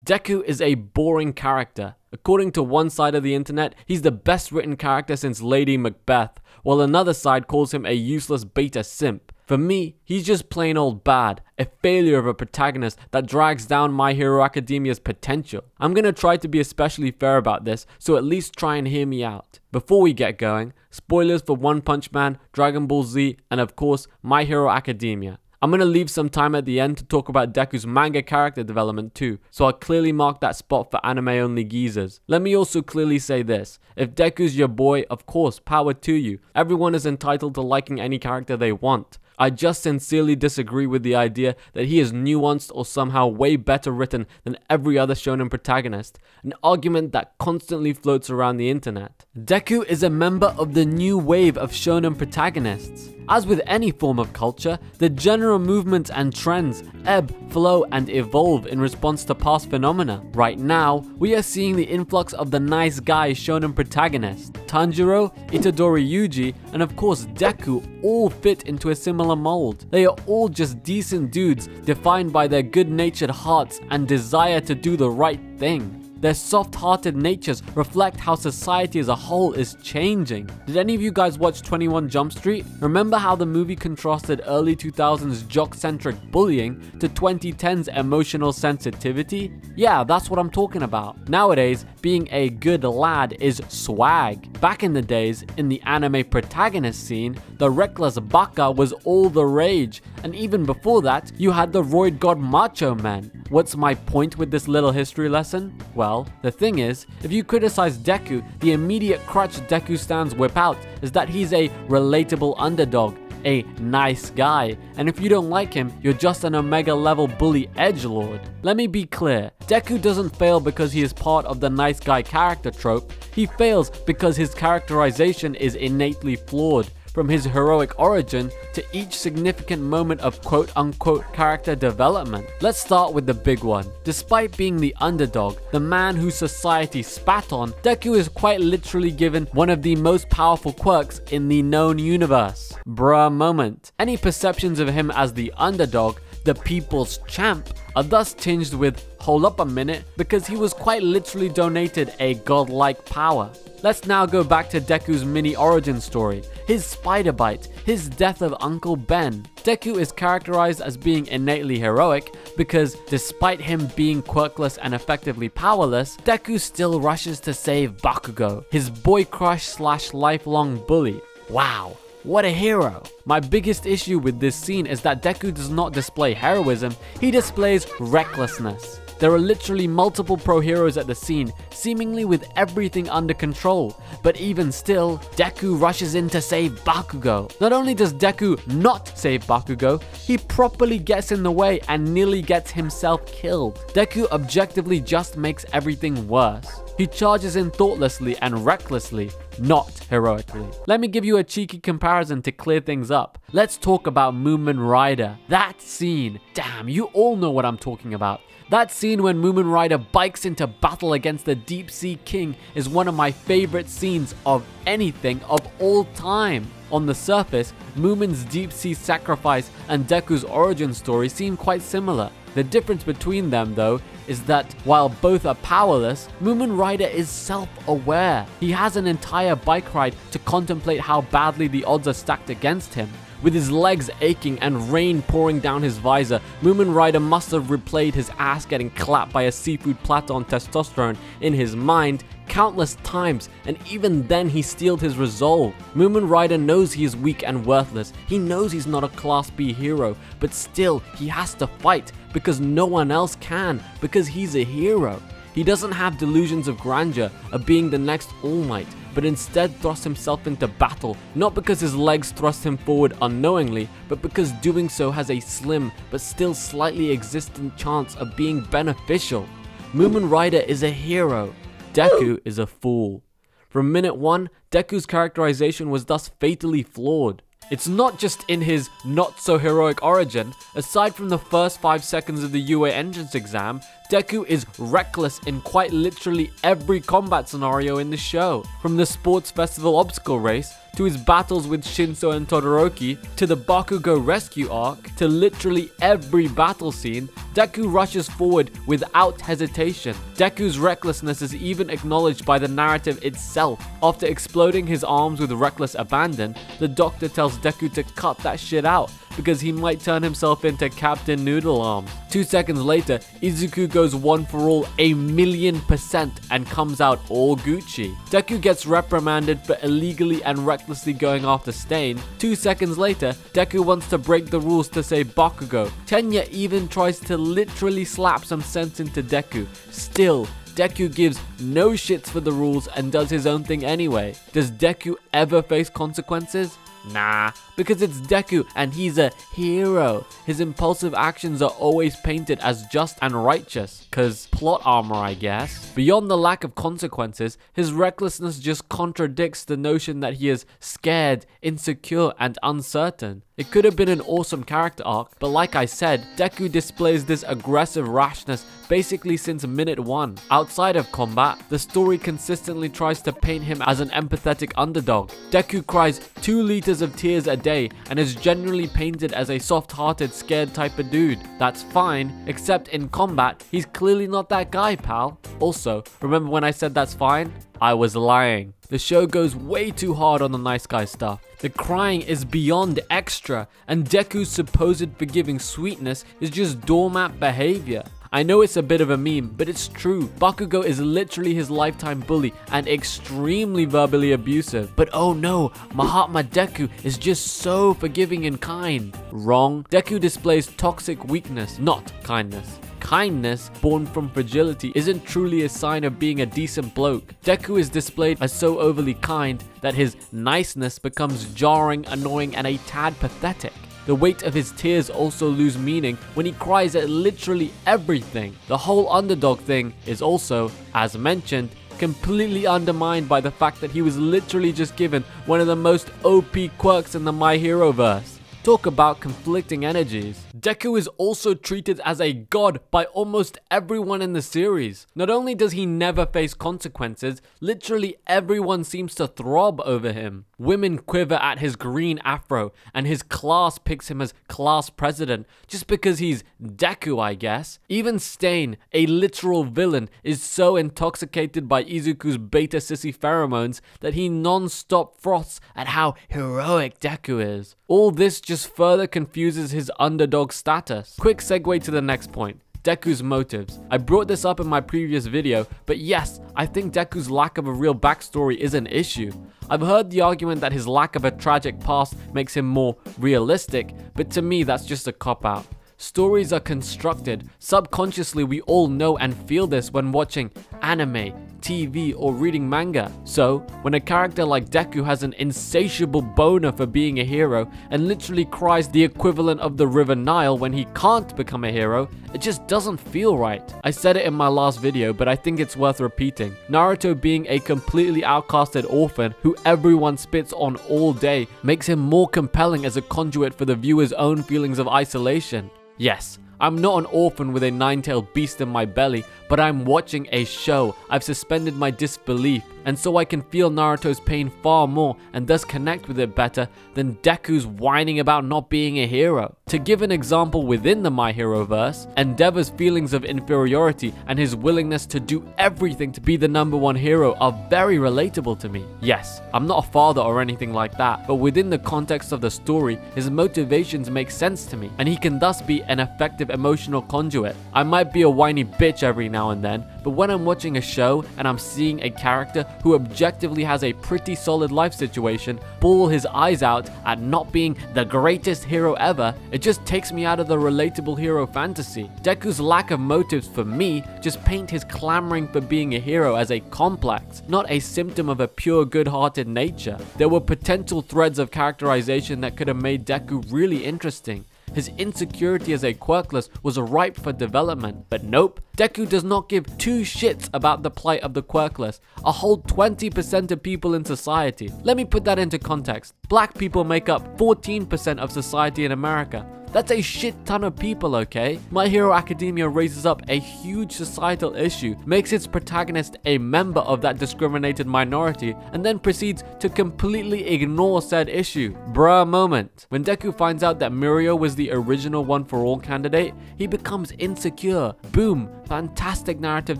Deku is a boring character. According to one side of the internet, he's the best written character since Lady Macbeth, while another side calls him a useless beta simp. For me, he's just plain old bad, a failure of a protagonist that drags down My Hero Academia's potential. I'm gonna try to be especially fair about this, so at least try and hear me out. Before we get going, spoilers for One Punch Man, Dragon Ball Z, and of course, My Hero Academia. I'm gonna leave some time at the end to talk about Deku's manga character development too, so I'll clearly mark that spot for anime only geezers. Let me also clearly say this, if Deku's your boy, of course, power to you. Everyone is entitled to liking any character they want. I just sincerely disagree with the idea that he is nuanced or somehow way better written than every other shonen protagonist, an argument that constantly floats around the internet. Deku is a member of the new wave of shonen protagonists. As with any form of culture, the general movements and trends ebb, flow, and evolve in response to past phenomena. Right now, we are seeing the influx of the nice guy shonen protagonist. Tanjiro, Itadori Yuji, and of course Deku all fit into a similar mold. They are all just decent dudes defined by their good-natured hearts and desire to do the right thing. Their soft-hearted natures reflect how society as a whole is changing. Did any of you guys watch 21 Jump Street? Remember how the movie contrasted early 2000s jock-centric bullying to 2010's emotional sensitivity? Yeah, that's what I'm talking about. Nowadays, being a good lad is swag. Back in the days, in the anime protagonist scene, the reckless baka was all the rage, and even before that, you had the roid god macho men. What's my point with this little history lesson? Well, the thing is, if you criticize Deku, the immediate crutch Deku stans whip out is that he's a relatable underdog, a nice guy, and if you don't like him, you're just an omega level bully edgelord. Let me be clear, Deku doesn't fail because he is part of the nice guy character trope, he fails because his characterization is innately flawed. From his heroic origin to each significant moment of quote-unquote character development. Let's start with the big one. Despite being the underdog, the man who society spat on, Deku is quite literally given one of the most powerful quirks in the known universe. Bruh moment. Any perceptions of him as the underdog, the people's champ, are thus tinged with hold up a minute because he was quite literally donated a godlike power. Let's now go back to Deku's mini origin story, his spider bite, his death of Uncle Ben. Deku is characterized as being innately heroic because despite him being quirkless and effectively powerless, Deku still rushes to save Bakugo, his boy crush slash lifelong bully. Wow. What a hero! My biggest issue with this scene is that Deku does not display heroism, he displays recklessness. There are literally multiple pro heroes at the scene, seemingly with everything under control, but even still, Deku rushes in to save Bakugo. Not only does Deku not save Bakugo, he properly gets in the way and nearly gets himself killed. Deku objectively just makes everything worse. He charges in thoughtlessly and recklessly, not heroically. Let me give you a cheeky comparison to clear things up. Let's talk about Moomin Rider. That scene, damn, you all know what I'm talking about. That scene when Moomin Rider bikes into battle against the Deep Sea King is one of my favorite scenes of anything of all time. On the surface, Moomin's deep sea sacrifice and Deku's origin story seem quite similar. The difference between them, though, is that while both are powerless, Moomin Rider is self-aware. He has an entire bike ride to contemplate how badly the odds are stacked against him. With his legs aching and rain pouring down his visor, Moomin Rider must have replayed his ass getting clapped by a seafood platter on testosterone in his mind countless times, and even then he steeled his resolve. Moomin Rider knows he is weak and worthless. He knows he's not a Class B hero, but still he has to fight because no one else can, because he's a hero. He doesn't have delusions of grandeur, of being the next All Might, but instead thrusts himself into battle, not because his legs thrust him forward unknowingly, but because doing so has a slim but still slightly existent chance of being beneficial. Moomin Rider is a hero. Deku is a fool. From minute one, Deku's characterization was thus fatally flawed. It's not just in his not-so-heroic origin. Aside from the first 5 seconds of the UA entrance exam, Deku is reckless in quite literally every combat scenario in the show. From the sports festival obstacle race, to his battles with Shinso and Todoroki, to the Bakugo rescue arc, to literally every battle scene, Deku rushes forward without hesitation. Deku's recklessness is even acknowledged by the narrative itself. After exploding his arms with reckless abandon, the doctor tells Deku to cut that shit out because he might turn himself into Captain Noodle Arms. 2 seconds later, Izuku goes one for all 1,000,000% and comes out all Gucci. Deku gets reprimanded for illegally and recklessly going after Stain. 2 seconds later, Deku wants to break the rules to save Bakugo. Tenya even tries to literally slap some sense into Deku. Still, Deku gives no shits for the rules and does his own thing anyway. Does Deku ever face consequences? Nah, because it's Deku and he's a hero. His impulsive actions are always painted as just and righteous, cause plot armor I guess. Beyond the lack of consequences, his recklessness just contradicts the notion that he is scared, insecure and uncertain. It could have been an awesome character arc, but like I said, Deku displays this aggressive rashness basically since minute 1. Outside of combat, the story consistently tries to paint him as an empathetic underdog. Deku cries 2 liters of tears a day and is generally painted as a soft-hearted, scared type of dude. That's fine, except in combat, he's clearly not that guy, pal. Also, remember when I said that's fine? I was lying. The show goes way too hard on the nice guy stuff. The crying is beyond extra, and Deku's supposed forgiving sweetness is just doormat behavior. I know it's a bit of a meme, but it's true. Bakugo is literally his lifetime bully and extremely verbally abusive. But oh no, Mahatma Deku is just so forgiving and kind. Wrong. Deku displays toxic weakness, not kindness. Kindness, born from fragility, isn't truly a sign of being a decent bloke. Deku is displayed as so overly kind that his niceness becomes jarring, annoying, and a tad pathetic. The weight of his tears also lose meaning when he cries at literally everything. The whole underdog thing is also, as mentioned, completely undermined by the fact that he was literally just given one of the most OP quirks in the My Hero verse. Talk about conflicting energies. Deku is also treated as a god by almost everyone in the series. Not only does he never face consequences, literally everyone seems to throb over him. Women quiver at his green afro, and his class picks him as class president just because he's Deku, I guess. Even Stain, a literal villain, is so intoxicated by Izuku's beta sissy pheromones that he non-stop froths at how heroic Deku is. All this just further confuses his underdog status. Quick segue to the next point. Deku's motives. I brought this up in my previous video, but yes, I think Deku's lack of a real backstory is an issue. I've heard the argument that his lack of a tragic past makes him more realistic, but to me that's just a cop-out. Stories are constructed. Subconsciously, we all know and feel this when watching anime, TV, or reading manga. So, when a character like Deku has an insatiable boner for being a hero and literally cries the equivalent of the River Nile when he can't become a hero, it just doesn't feel right. I said it in my last video, but I think it's worth repeating. Naruto being a completely outcasted orphan who everyone spits on all day makes him more compelling as a conduit for the viewer's own feelings of isolation. Yes, I'm not an orphan with a 9-tailed beast in my belly, but I'm watching a show. I've suspended my disbelief, and so I can feel Naruto's pain far more and thus connect with it better than Deku's whining about not being a hero. To give an example within the My Hero verse, Endeavor's feelings of inferiority and his willingness to do everything to be the #1 hero are very relatable to me. Yes, I'm not a father or anything like that, but within the context of the story, his motivations make sense to me, and he can thus be an effective emotional conduit. I might be a whiny bitch every now and then, but when I'm watching a show and I'm seeing a character who objectively has a pretty solid life situation bawl his eyes out at not being the greatest hero ever, it just takes me out of the relatable hero fantasy. Deku's lack of motives for me just paint his clamoring for being a hero as a complex, not a symptom of a pure good-hearted nature. There were potential threads of characterization that could have made Deku really interesting. His insecurity as a quirkless was ripe for development, but nope. Deku does not give 2 shits about the plight of the quirkless, a whole 20% of people in society. Let me put that into context. Black people make up 14% of society in America. That's a shit ton of people, okay? My Hero Academia raises up a huge societal issue, makes its protagonist a member of that discriminated minority, and then proceeds to completely ignore said issue. Bruh moment. When Deku finds out that Mirio was the original One for All candidate, he becomes insecure. Boom, fantastic narrative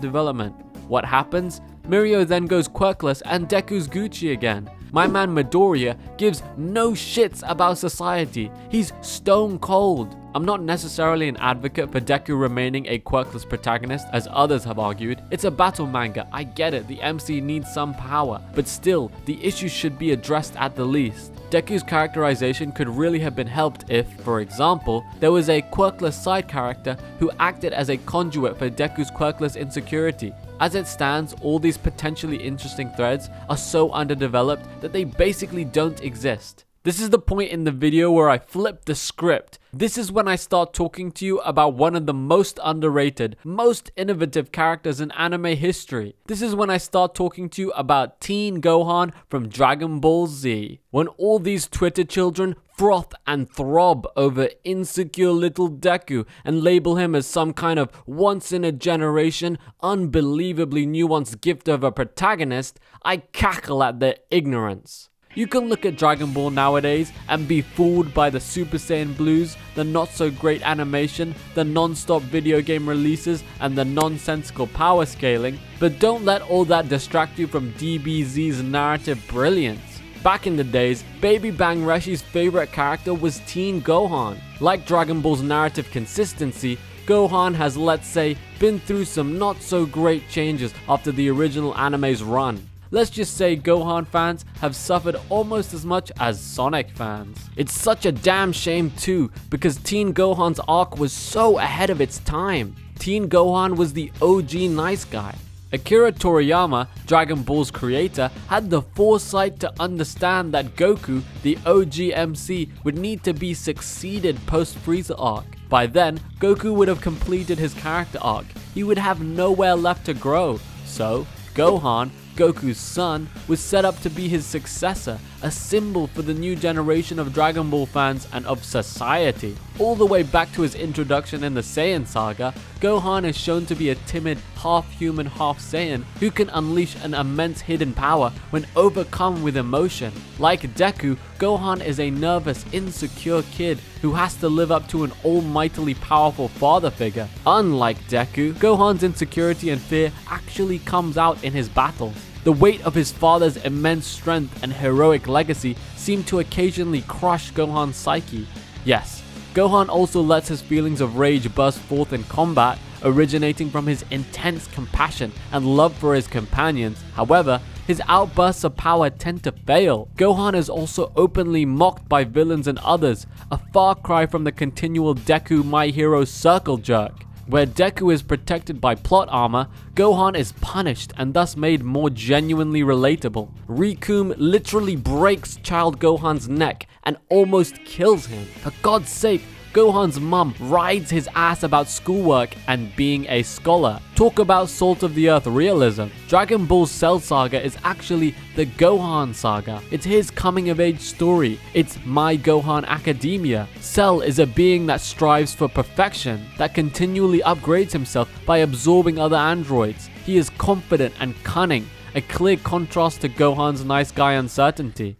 development. What happens? Mirio then goes quirkless and Deku's Gucci again. My man Midoriya gives no shits about society. He's stone cold. I'm not necessarily an advocate for Deku remaining a quirkless protagonist, as others have argued. It's a battle manga, I get it, the MC needs some power, but still, the issue should be addressed at the least. Deku's characterization could really have been helped if, for example, there was a quirkless side character who acted as a conduit for Deku's quirkless insecurity. As it stands, all these potentially interesting threads are so underdeveloped that they basically don't exist. This is the point in the video where I flip the script. This is when I start talking to you about one of the most underrated, most innovative characters in anime history. This is when I start talking to you about Teen Gohan from Dragon Ball Z. When all these Twitter children froth and throb over insecure little Deku and label him as some kind of once-in-a-generation, unbelievably nuanced gift of a protagonist, I cackle at their ignorance. You can look at Dragon Ball nowadays and be fooled by the Super Saiyan Blues, the not so great animation, the non-stop video game releases, and the nonsensical power scaling, but don't let all that distract you from DBZ's narrative brilliance. Back in the days, Baby Bang Reshi's favorite character was Teen Gohan. Like Dragon Ball's narrative consistency, Gohan has, let's say, been through some not so great changes after the original anime's run. Let's just say Gohan fans have suffered almost as much as Sonic fans. It's such a damn shame too, because Teen Gohan's arc was so ahead of its time. Teen Gohan was the OG nice guy. Akira Toriyama, Dragon Ball's creator, had the foresight to understand that Goku, the OG MC, would need to be succeeded post-Frieza arc. By then, Goku would have completed his character arc. He would have nowhere left to grow. So, Gohan, Goku's son, was set up to be his successor, a symbol for the new generation of Dragon Ball fans and of society. All the way back to his introduction in the Saiyan saga, Gohan is shown to be a timid, half-human, half-Saiyan who can unleash an immense hidden power when overcome with emotion. Like Deku, Gohan is a nervous, insecure kid who has to live up to an almightily powerful father figure. Unlike Deku, Gohan's insecurity and fear actually comes out in his battles. The weight of his father's immense strength and heroic legacy seem to occasionally crush Gohan's psyche. Yes, Gohan also lets his feelings of rage burst forth in combat, originating from his intense compassion and love for his companions. However, his outbursts of power tend to fail. Gohan is also openly mocked by villains and others, a far cry from the continual Deku My Hero circle jerk. Where Deku is protected by plot armor, Gohan is punished and thus made more genuinely relatable. Rikum literally breaks child Gohan's neck and almost kills him. For God's sake, Gohan's mum rides his ass about schoolwork and being a scholar. Talk about salt of the earth realism. Dragon Ball's Cell saga is actually the Gohan saga. It's his coming of age story. It's My Gohan Academia. Cell is a being that strives for perfection, that continually upgrades himself by absorbing other androids. He is confident and cunning, a clear contrast to Gohan's nice guy uncertainty.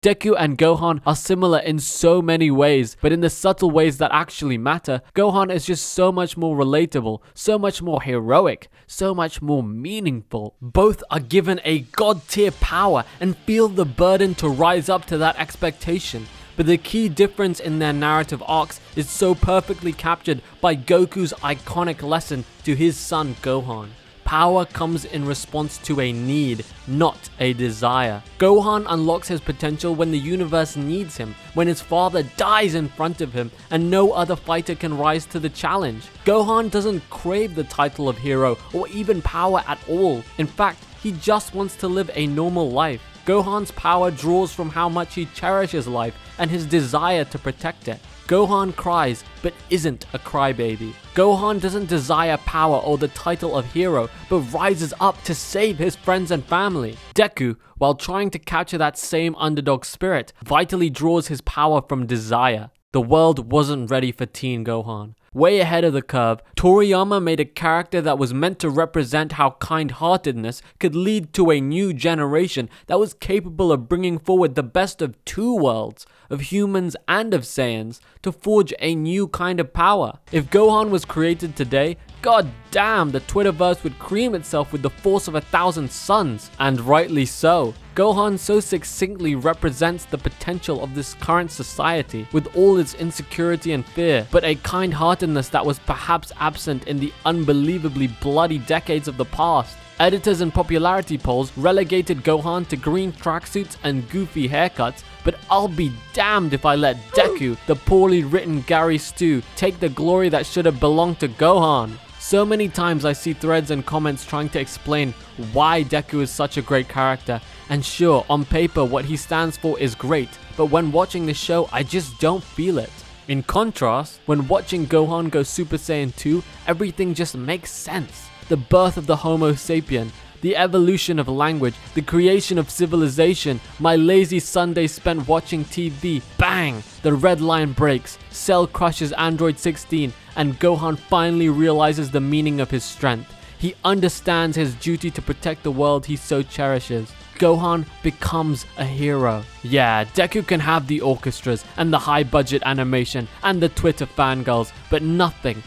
Deku and Gohan are similar in so many ways, but in the subtle ways that actually matter, Gohan is just so much more relatable, so much more heroic, so much more meaningful. Both are given a god-tier power and feel the burden to rise up to that expectation. But the key difference in their narrative arcs is so perfectly captured by Goku's iconic lesson to his son Gohan. Power comes in response to a need, not a desire. Gohan unlocks his potential when the universe needs him, when his father dies in front of him and no other fighter can rise to the challenge. Gohan doesn't crave the title of hero or even power at all. In fact, he just wants to live a normal life. Gohan's power draws from how much he cherishes life and his desire to protect it. Gohan cries, but isn't a crybaby. Gohan doesn't desire power or the title of hero, but rises up to save his friends and family. Deku, while trying to capture that same underdog spirit, vitally draws his power from desire. The world wasn't ready for Teen Gohan. Way ahead of the curve, Toriyama made a character that was meant to represent how kind-heartedness could lead to a new generation that was capable of bringing forward the best of two worlds, of humans and of Saiyans, to forge a new kind of power. If Gohan was created today, god damn, the Twitterverse would cream itself with the force of 1,000 suns, and rightly so. Gohan so succinctly represents the potential of this current society with all its insecurity and fear, but a kind-heartedness that was perhaps absent in the unbelievably bloody decades of the past. Editors and popularity polls relegated Gohan to green tracksuits and goofy haircuts, but I'll be damned if I let Deku, the poorly written Gary Stu, take the glory that should have belonged to Gohan. So many times I see threads and comments trying to explain why Deku is such a great character, and sure, on paper what he stands for is great, but when watching the show I just don't feel it. In contrast, when watching Gohan go Super Saiyan 2, everything just makes sense. The birth of the Homo sapien, the evolution of language, the creation of civilization, my lazy Sunday spent watching TV, bang! The red line breaks, Cell crushes Android 16, and Gohan finally realizes the meaning of his strength. He understands his duty to protect the world he so cherishes. Gohan becomes a hero. Yeah, Deku can have the orchestras and the high budget animation and the Twitter fangirls, but nothing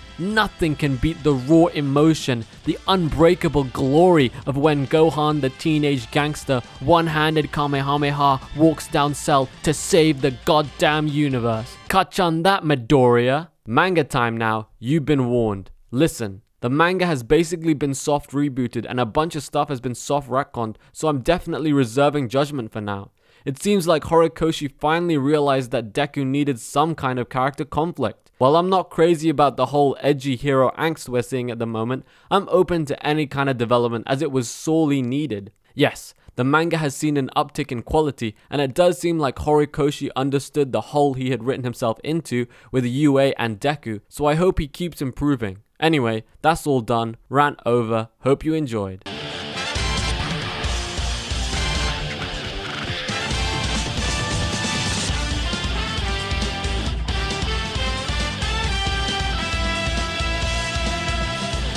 can beat the raw emotion, the unbreakable glory of when Gohan, the teenage gangster, one-handed Kamehameha walks down Cell to save the goddamn universe. Catch on that, Midoriya. Manga time now, you've been warned. Listen. The manga has basically been soft rebooted and a bunch of stuff has been soft retconned, so I'm definitely reserving judgment for now. It seems like Horikoshi finally realized that Deku needed some kind of character conflict. While I'm not crazy about the whole edgy hero angst we're seeing at the moment, I'm open to any kind of development as it was sorely needed. Yes, the manga has seen an uptick in quality, and it does seem like Horikoshi understood the hole he had written himself into with UA and Deku, so I hope he keeps improving. Anyway, that's all done, rant over, hope you enjoyed.